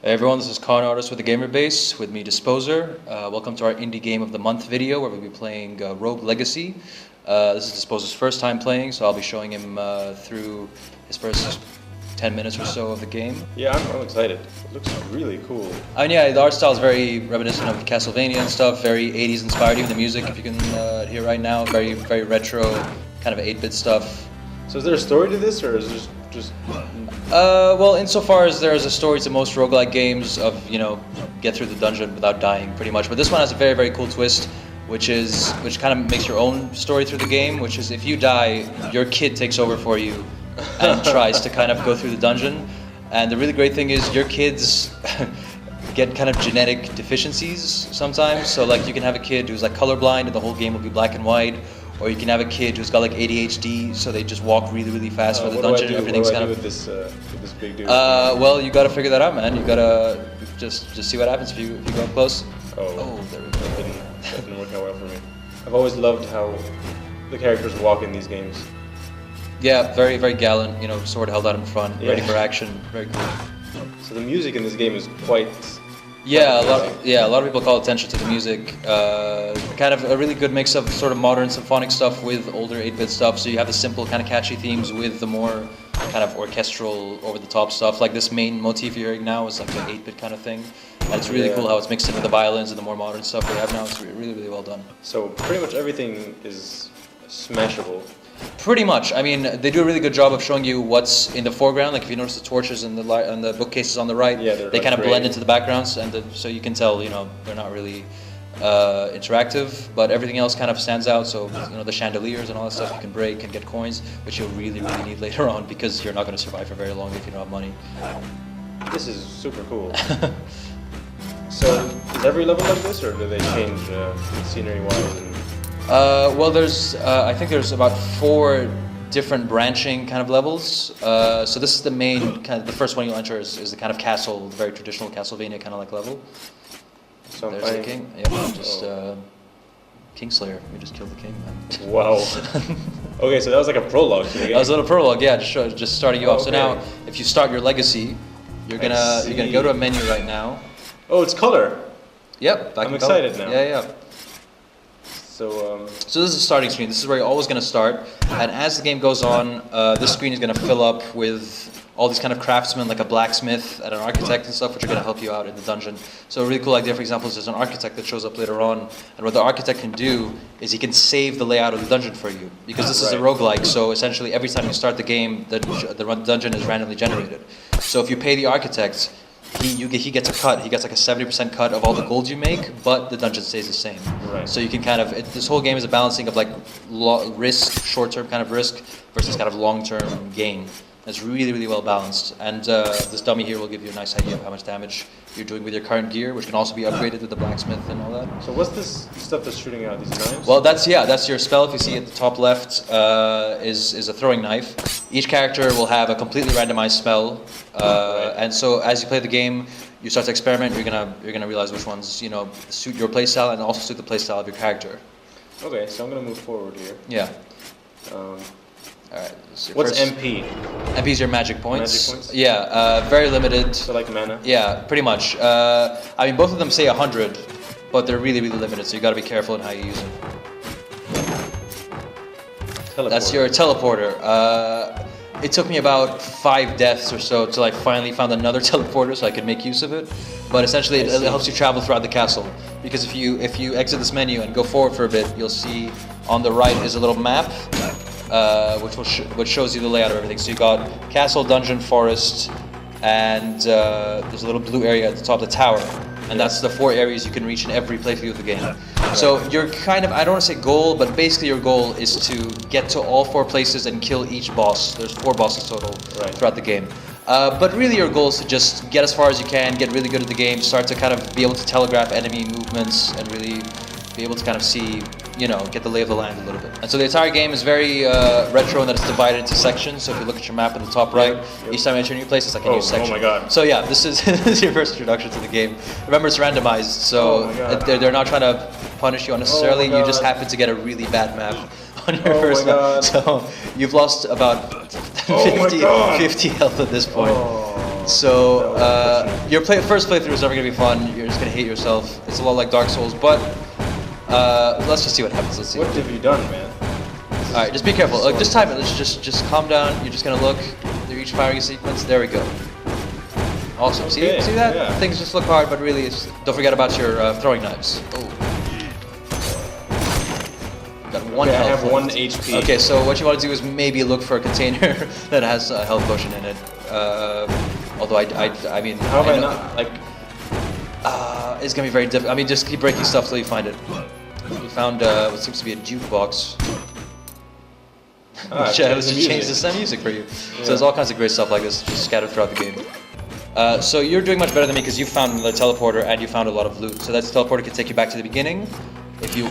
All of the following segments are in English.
Hey everyone, this is Con Artist with the Gamer Base, with me Desposer. Welcome to our Indie Game of the Month video where we'll be playing Rogue Legacy. This is Desposer's first time playing, so I'll be showing him through his first 10 minutes or so of the game. Yeah, I'm excited. It looks really cool. And yeah, the art style is very reminiscent of Castlevania and stuff, very 80s inspired, even the music, if you can hear right now, very retro, kind of 8-bit stuff. So is there a story to this, or is it just... Well, insofar as there is a story to most roguelike games of, get through the dungeon without dying, pretty much. But this one has a very cool twist, which kind of makes your own story through the game, which is if you die, your kid takes over for you and tries to kind of go through the dungeon. And the really great thing is your kids get kind of genetic deficiencies sometimes. So like you can have a kid who's like colorblind and the whole game will be black and white. Or you can have a kid who's got like ADHD, so they just walk really fast for the dungeon. Everything's kind of with this big dude. Well, you gotta figure that out, man. You gotta just see what happens if you go up close. Oh, there we go. That didn't work out well for me. I've always loved how the characters walk in these games. Yeah, very gallant. Sword held out in front, Yeah. ready for action. Very cool. So the music in this game is quite... Yeah, a lot of people call attention to the music. Kind of a really good mix of sort of modern symphonic stuff with older 8-bit stuff. So you have the simple kind of catchy themes with the more kind of orchestral, over-the-top stuff. Like this main motif you're hearing now is like an 8-bit kind of thing. And it's really cool how it's mixed in with the violins and the more modern stuff we have now. It's really well done. So pretty much everything is smashable. Pretty much. I mean, they do a really good job of showing you what's in the foreground. Like if you notice the torches and the bookcases on the right, Yeah, they kind of blend into the backgrounds, and so you can tell, they're not really interactive, but everything else kind of stands out. So the chandeliers and all that stuff you can break and get coins, which you'll really need later on because you're not going to survive for very long if you don't have money. This is super cool. So is every level like this, or do they change scenery-wise? Well, I think there's about 4 different branching kind of levels. So this is the main the first one you'll enter is the kind of castle, the very traditional Castlevania kind of like level. So there's the king. Yeah, just Kingslayer. We just killed the king, man. Wow. Okay, so that was like a prologue to the game. That was a little prologue, yeah, just starting you off. So Okay. now, if you start your legacy, you're gonna go to a menu right now. Oh, it's color. Yep. I'm excited now. Yeah. So So this is the starting screen. This is where you're always going to start. And as the game goes on, this screen is going to fill up with all these kind of craftsmen, like a blacksmith and an architect and stuff, which are going to help you out in the dungeon. So a really cool idea, for example, is there's an architect that shows up later on. And what the architect can do is he can save the layout of the dungeon for you. Because this is a roguelike, so essentially every time you start the game, the dungeon is randomly generated. So if you pay the architect, he gets a cut. He gets like a 70% cut of all the gold you make, but the dungeon stays the same. Right. So you can this whole game is a balancing of like risk, short-term kind of risk versus kind of long-term gain. It's really well balanced. And this dummy here will give you a nice idea of how much damage you're doing with your current gear, which can also be upgraded with the blacksmith and all that. So what's this stuff that's shooting out, these knives? Well, that's your spell. If you see at the top left, is a throwing knife. Each character will have a completely randomized spell, and so as you play the game, you start to experiment. You're gonna realize which ones suit your playstyle and also suit the playstyle of your character. Okay, so I'm gonna move forward here. Yeah. All right. What's MP? MP is your magic points. Magic points? Yeah. Very limited. So like mana? Yeah, pretty much. I mean, both of them say 100, but they're really limited, so you got to be careful in how you use them. Teleporter. That's your teleporter. It took me about 5 deaths or so till I finally found another teleporter so I could make use of it. But essentially, it helps you travel throughout the castle. Because if you exit this menu and go forward for a bit, you'll see on the right is a little map, which shows you the layout of everything. So you got castle, dungeon, forest, and there's a little blue area at the top of the tower. And that's the 4 areas you can reach in every playthrough of the game. So your I don't want to say goal, but basically your goal is to get to all 4 places and kill each boss. There's 4 bosses total throughout the game. But really your goal is to just get as far as you can, get really good at the game, start to kind of be able to telegraph enemy movements and really be able to kind of see, get the lay of the land a little bit. And so the entire game is very retro in that it's divided into sections. So if you look at your map in the top right, each time you enter a new place, it's like a new section. Oh my god. So yeah, this is your first introduction to the game. Remember, it's randomized, so they're not trying to punish you unnecessarily. You just happen to get a really bad map on your first map. So you've lost about 50 health at this point. So your first playthrough is never gonna be fun. You're just gonna hate yourself. It's a lot like Dark Souls, but let's just see what happens. Let's see. What have you done, man? All right, just be careful. Just time it. Let's just calm down. You're just gonna look through each firing sequence. There we go. Awesome. Okay, See that? yeah. Things just look hard, but really, don't forget about your throwing knives. Oh. Got one Okay, I health. have 1 HP. Okay, so what you want to do is maybe look for a container that has a health potion in it. Although I mean, How have I not, like... it's gonna be very difficult. I mean, just keep breaking stuff till you find it. You found what seems to be a jukebox. Which just changes the music for you. Yeah. So there's all kinds of great stuff like this just scattered throughout the game. So you're doing much better than me because you found the teleporter and you found a lot of loot. So that teleporter can take you back to the beginning, if you.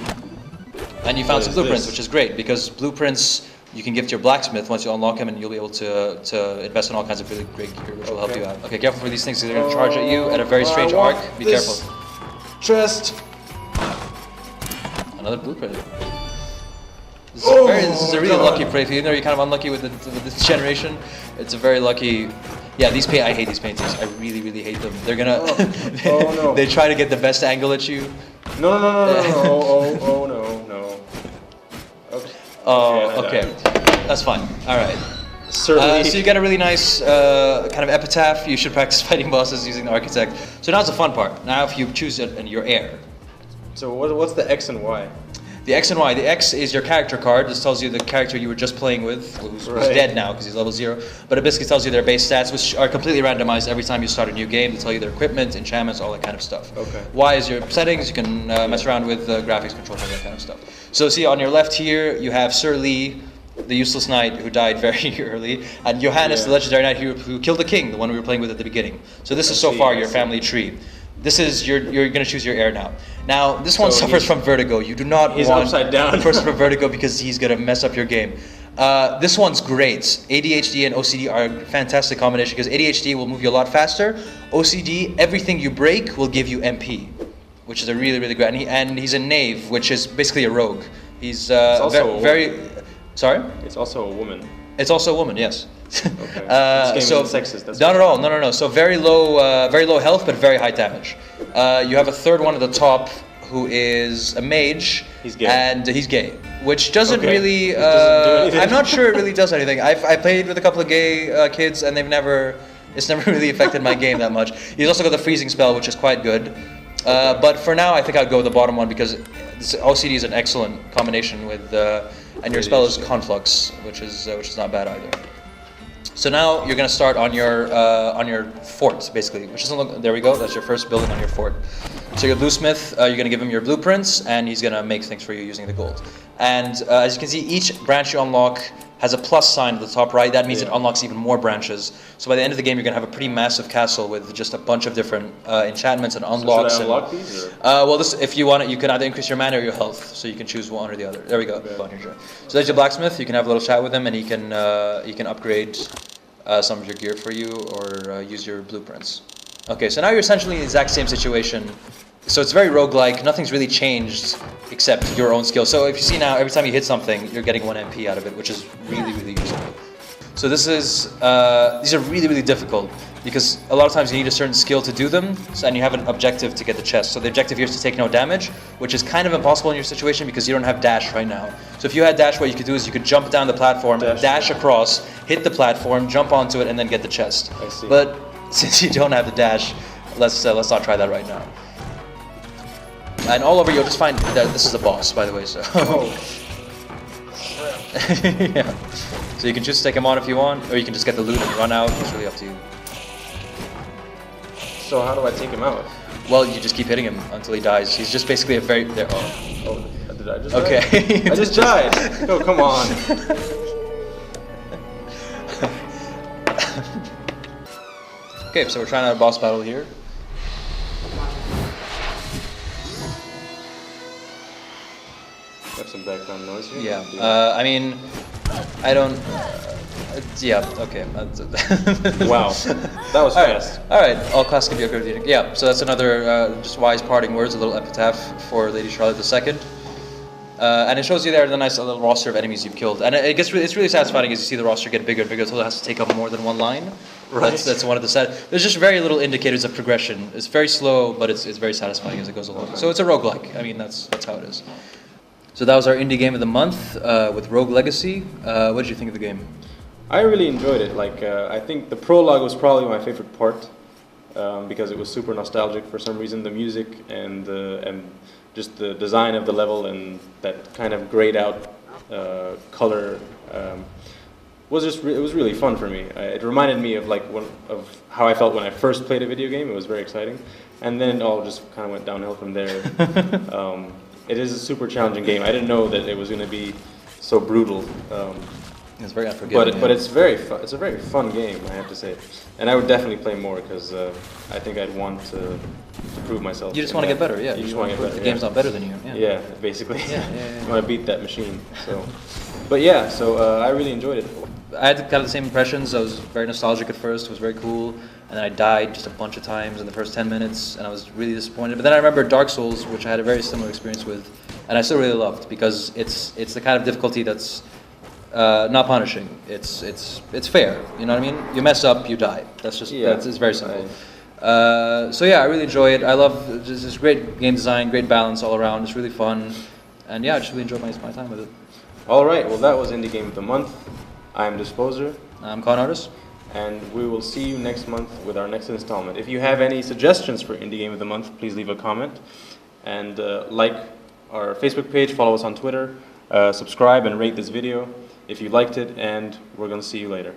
And you found some blueprints, which is great because blueprints you can give to your blacksmith once you unlock him, and you'll be able to invest in all kinds of really great gear, which will help you out. Okay, careful for these things because they're going to charge at you at a very strange arc. Be careful. Chest. Another blueprint. This is a really lucky playthrough. Even though you're kind of unlucky with this generation, it's a very lucky. Yeah, I hate these paintings. I really, really hate them. They're gonna. No. They try to get the best angle at you. No. Oh no. Okay. Oh, okay. That's fine. All right. Certainly. So you get a really nice kind of epitaph. You should practice fighting bosses using the architect. So now's the fun part. Now if you choose it and you're air. So what's the X and Y? The X and Y. The X is your character card. This tells you the character you were just playing with, who's dead now because he's level 0. But it basically tells you their base stats, which are completely randomized every time you start a new game. They tell you their equipment, enchantments, all that kind of stuff. Okay. Y is your settings. You can mess around with graphics controls, all that kind of stuff. So see on your left here, you have Sir Lee, the useless knight who died very early, and Johannes, the legendary knight who killed the king, the one we were playing with at the beginning. So this is so far your family tree. This is you're going to choose your heir now. Now this one suffers from vertigo. You do not want upside down. the person from vertigo because he's going to mess up your game. This one's great. ADHD and OCD are a fantastic combination because ADHD will move you a lot faster. OCD, everything you break will give you MP, which is a really, really great. And he's a knave, which is basically a rogue. He's very. Sorry? It's also a woman. It's also a woman, yes. Okay. So sexist. That's not at all. No. So very low health, but very high damage. You have a third one at the top who is a mage. He's gay. And he's gay, which doesn't really. It doesn't do anything. I'm not sure it really does anything. I played with a couple of gay kids, and it's never really affected my game that much. He's also got the freezing spell, which is quite good. But for now, I think I'd go with the bottom one because OCD is an excellent combination with, and your spell is Conflux, which is not bad either. So now you're going to start on your fort, basically, which doesn't look. There we go. That's your first building on your fort. So your bluesmith, you're going to give him your blueprints, and he's going to make things for you using the gold. And as you can see, each branch you unlock has a plus sign at the top right. That means it unlocks even more branches. So by the end of the game, you're going to have a pretty massive castle with just a bunch of different enchantments and unlocks. So should I unlock these? Or? Well, if you want it, you can either increase your mana or your health. So you can choose one or the other. There we go. Okay. So there's your blacksmith. You can have a little chat with him, and he can upgrade some of your gear for you or use your blueprints. Okay, so now you're essentially in the exact same situation. So it's very roguelike. Nothing's really changed except your own skill. So if you see now, every time you hit something, you're getting 1 MP out of it, which is really, really useful. So these are really, really difficult because a lot of times you need a certain skill to do them, and you have an objective to get the chest. So the objective here is to take no damage, which is kind of impossible in your situation because you don't have dash right now. So if you had dash, what you could do is you could jump down the platform, dash across, hit the platform, jump onto it, and then get the chest. I see. But since you don't have the dash, let's not try that right now. And all over you'll just find that this is a boss, by the way. So. Yeah. So you can just take him on if you want, or you can just get the loot and run out. It's really up to you. So how do I take him out? Well, you just keep hitting him until he dies. He's just basically a very... There, Oh, did I just okay. die? I just died! Oh, come on. Okay, so we're trying out a boss battle here. Have some background noise here? Yeah. I mean, I don't... yeah, okay. Wow. That was fast. All right. All classic video code. Yeah, so that's another just wise parting words, a little epitaph for Lady Charlotte II. And it shows you there the nice little roster of enemies you've killed, and it's really satisfying as you see the roster get bigger and bigger until it has to take up more than one line. Right. That's one of the there's just very little indicators of progression. It's very slow, but it's very satisfying as it goes along. So it's a roguelike. I mean, that's how it is. So that was our indie game of the month with Rogue Legacy. What did you think of the game? I really enjoyed it. Like, I think the prologue was probably my favorite part because it was super nostalgic for some reason. The music and just the design of the level and that kind of grayed out color was just it was really fun for me. It reminded me of of how I felt when I first played a video game. It was very exciting, and then it all just kind of went downhill from there. It is a super challenging game. I didn't know that it was going to be so brutal. It's very unforgiving. But it's very fun. It's a very fun game, I have to say, and I would definitely play more because I think I'd want to prove myself. You just want to get better, yeah. You just want to get better. The game's not better than you. Yeah, basically. Yeah. You want to beat that machine. So, but yeah, so I really enjoyed it. I had kind of the same impressions. I was very nostalgic at first. It was very cool, and then I died just a bunch of times in the first 10 minutes, and I was really disappointed. But then I remember Dark Souls, which I had a very similar experience with, and I still really loved because it's the kind of difficulty that's not punishing. It's fair. You know what I mean? You mess up, you die. It's very simple. So yeah, I really enjoy it. I love this great game design, great balance all around. It's really fun, and yeah, I just really enjoyed my time with it. All right, well that was Indie Game of the Month. I'm Desposer. I'm Con Artist. And we will see you next month with our next installment. If you have any suggestions for Indie Game of the Month, please leave a comment. And like our Facebook page, follow us on Twitter, subscribe and rate this video if you liked it, and we're going to see you later.